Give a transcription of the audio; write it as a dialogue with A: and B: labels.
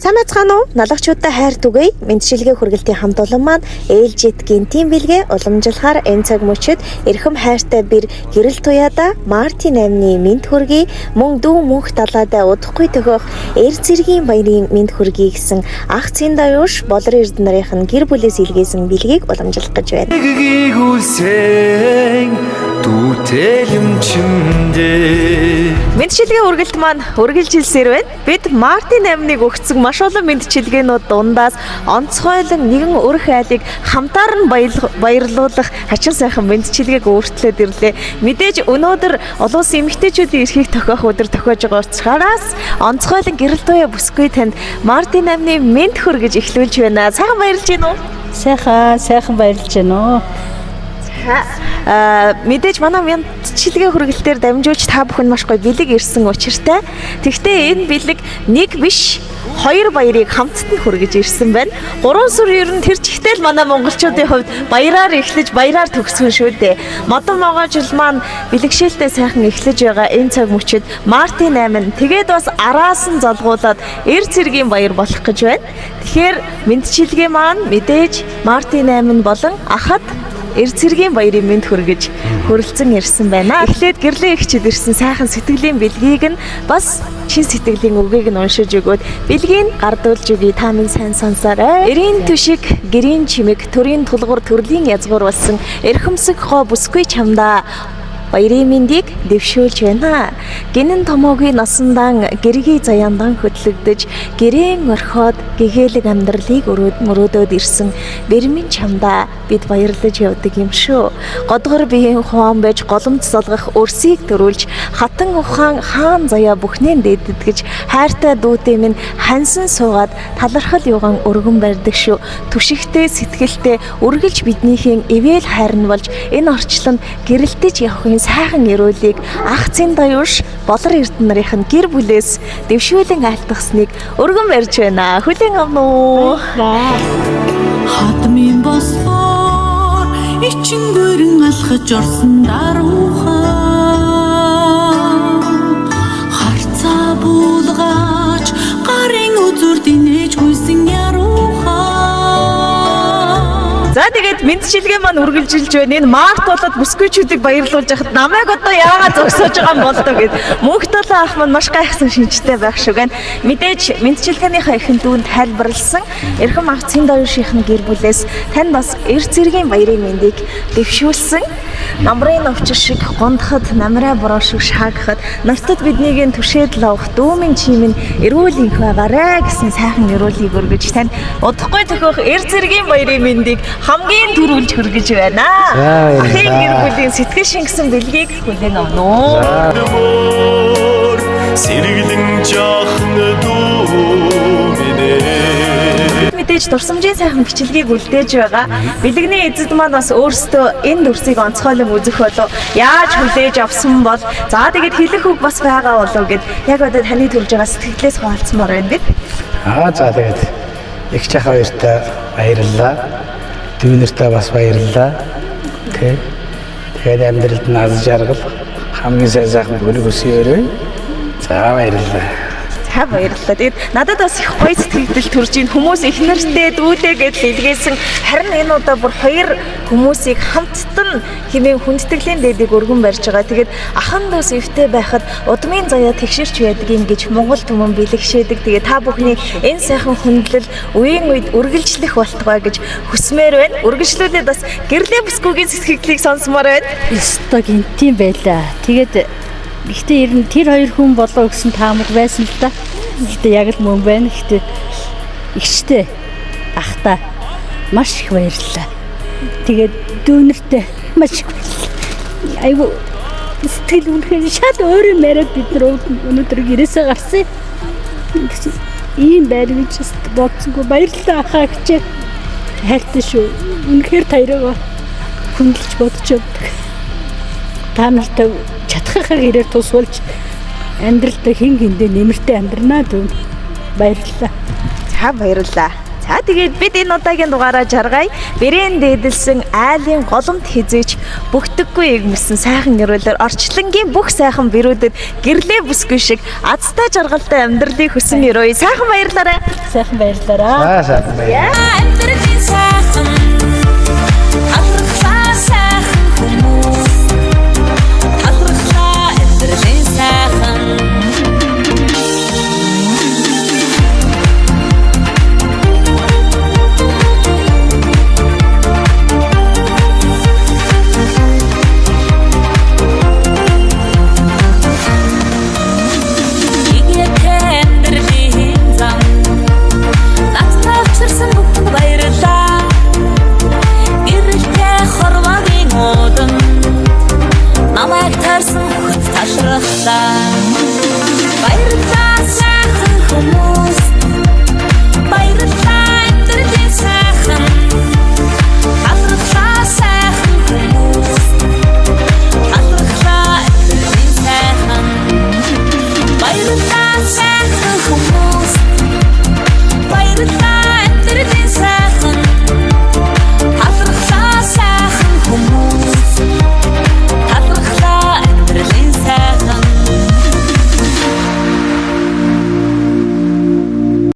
A: Самацгаан уу налагчуудаа хайр түгэе. Мэдчилгээ хүргэлтийн хамт олон маань ээлжидгийн тим бэлгээ уламжлахаар энэ цаг мөчид эрхэм хайртай бэр гэрэл туяада Мартин 8-ны мэд хүргэе. Мөн дүү мөнх далаадаа удахгүй төгөөх эр зэргийн баярын мэд хүргэе гэсэн ах цэн даюуш болор эрдэнэрийнх нь гэр бүлээс илгээсэн бэлгийг уламжлах гэж байна. Мэдчилгээ хүргэлт маань үргэлжилсээр байна. Бид Мартин 8-ыг өгцөг маш олон мэдчилгээнүүд дундаас онцгойлон нэгэн өрх айлыг хамтаар нь баярлуулах хачин сайхан мэдчилгээг өөрчлөөд ирлээ. Мэдээж өнөөдөр олон улсын эмэгтэйчүүдийн эрхийг тохиох өдөр тохиож байгаа учраас онцгойлон гэрэл туяа бүсгүй танд Мартин 8-ны мэд хөр гэж эхлүүлж байна. Сайхан баярлж байна уу?
B: Сайхан баярлж байна уу?
A: Мэдээж манай мэдчилгээ хүргэлтээр дамжуулж та бүхэн маш гоё бэлэг ирсэн учиртай. Тэгвэл энэ бэлэг нэг биш хоёр баярыг хамтд нь хүргэж ирсэн байна. 3 сүр ер нь тэр чигтэл манай монголчуудын хувьд баяраар эхлэж баяраар төгсгөн шүү дээ. Модон могоо жил маань бэлэгшээлтэй сайхан эхлэж байгаа энэ цаг мөчид Мартин 8 тэгээд бас араас нь залгуулад эр цэргийн баяр болох гэж байна. Тэгэхээр мэдчилгээ маань мэдээж Мартин 8 болон ахад эр цэргийн баярын мэд хүргэж хүрэлцэн ирсэн байна. Эхлээд гэрлээ ихчид ирсэн сайхан сэтгэлийн бэлгийг нь бас чин сэтгэлийн үгийг нь уншиж өгөөд бэлгийг гардуулж өгье. Та минь сайн сонсоорой. Эрийн түшиг, гэрийн чимэг, төрийн тулгуур төрлийн язгуур болсон эрхэмсэг хоо бүсгүй чамдаа баярын мэндийг дэвшүүлж байна. Гинэн томоогийн насандан гэргийн заяандан хөдлөгдөж гэрээн орхиод гэгээлэг амьдралыг мөрөөдөөд ирсэн бэрмэн чамдаа бид баярлаж явдаг юм шүү. Годгор биеийн хуан байж голомт залгах өрсийг төрүүлж хатан ухаан хаан заяа бүхнээ дээдэдгэж хайртай дүүтэй минь хансан суугаад талархал юган өргөн барьдаг шүү. Түшигтэй сэтгэлтэй үргэлж биднийхээ ивэл хайрн болж энэ орчлонд гэрэлтэж явахын сайхан эрүүлийг ах цэн даюуш болор эрдэнэрийнх нь гэр бүлээс дэвшүүлэн айлтгасныг өргөн барьж байна. Хүлээн авна уу?
C: Хатмын босфор ичин гөрөн алхаж орсон даруухан харцаа буулгаач гарын үзүр динэж гүйсэн яруухан.
A: За тэгээд мэдчилгээ маань үргэлжилж байна. Энэ Март болоод бүсгүйчүүдийг баярлуулж хахад намайг одоо яагаад зогсоож байгаа юм бол доо гэд мөнх толоо ах маань маш гайхсан шинжтэй байх шиг байна. Мэдээж мэдчилгээнийхээ эхэнд дүүнд тайлбарлсан эрхэм ах цэн даюушийн гэр бүлээс тань бас эр цэргийн баярын мэндийг дэвшүүлсэн. Намрын овчир шиг гондоход намраа бороо шиг шаагахад нарт биднийг түшээд лавх дүүмэн чимэн эрүүл инх байгаарэ гэсэн сайхан эрүүлгийг өргөж тань удахгүй төхөх эр цэргийн баярын мэндийг хамгийн түрүүлж хүргэж байна. Ахын гэр бүлийн сэтгэл шингэсэн бэлгийг хүлээн авна уу? Сэргэлэн жаахан дүүмэнэ. Мэдээж дурсамжийн сайхан бичлэгийг үлдээж байгаа. Бэлэгний эзэд маань бас өөрсдөө энэ дүрсийг онцгойлон үзэх болов. Яаж хүлээж авсан бол за тэгээд хэлэх үг бас байгаа болов гэд яг одоо таны төрж байгаа сэтгэлээс хуваалцмаар байна бид.
D: За тэгээд их чахаа хоёртай баярлалаа. Дүүнэртээ бас баярлалаа. Тэгээд амьдралд нь аз жаргал хамгийн сайхан бүлэг өсөөрэй. За баярлалаа.
A: За баярлалаа. Тэгээд надад бас их гоё сэтгэл төрж ийн хүмүүс их нартэй дүүдээ гэж илгээсэн. Харин энэ удаа бүр хоёр хүмүүсийг хамтд нь хэмээн хүндтгэлийн дээдийг өргөн барьж байгаа. Тэгээд ахан дүүс эвтэй байхад удмын заяа тэгшэрч байдгийг гэж Монгол түмэн бэлэгшээдэг. Тэгээд та бүхний энэ сайхан хүндлэл үеийн үед үргэлжлэх болтугай гэж хүсмээр байна. Үргэлжлүүлээд бас гэрлээ бүсгүйгийн сэтгэлийг сонсомоор байна.
B: Өстой гинтийн байлаа. Тэгээд гэхдээ ер нь тэр хоёр хүн болоо гэсэн таамаг байсан л да. Гэхдээ яг л мөн байна. Гэхдээ ихчтэй ахта маш их баярлалаа. Тэгээд дүүнэртэй маш их баярлалаа. Айгу сэтгэл үнхээр шал өөр юм яриад бид нар өнөөдөр гэрээсээ гарсан. Ийм байр гэж бодсонгүй баярлалаа ахаа гэж хайртай шүү. Үнэхээр таяраа хүндэлж бодож явдаг. Та нартай чадхахаар ирээр тусвалж амьдралдаа хин хиндээ нэмэртэй амьдрнаа дүү. Баярлалаа.
A: За баярлалаа. За тэгээд бид энэ удаагийн дугаараа жаргая. Бэрэн дээдэлсэн айлын голомт хизээч бүгдэггүй игмэрсэн сайхан нэрвэлээр орчлонгийн бүх сайхан бэрүүдэд гэрлээ бүсгүй шиг азтай жаргалтай амьдралыг хүсэн өрөөе. Сайхан баярлаарай.
B: Сайхан баярлалаа.
D: Сайхан байна.
C: Амьдрал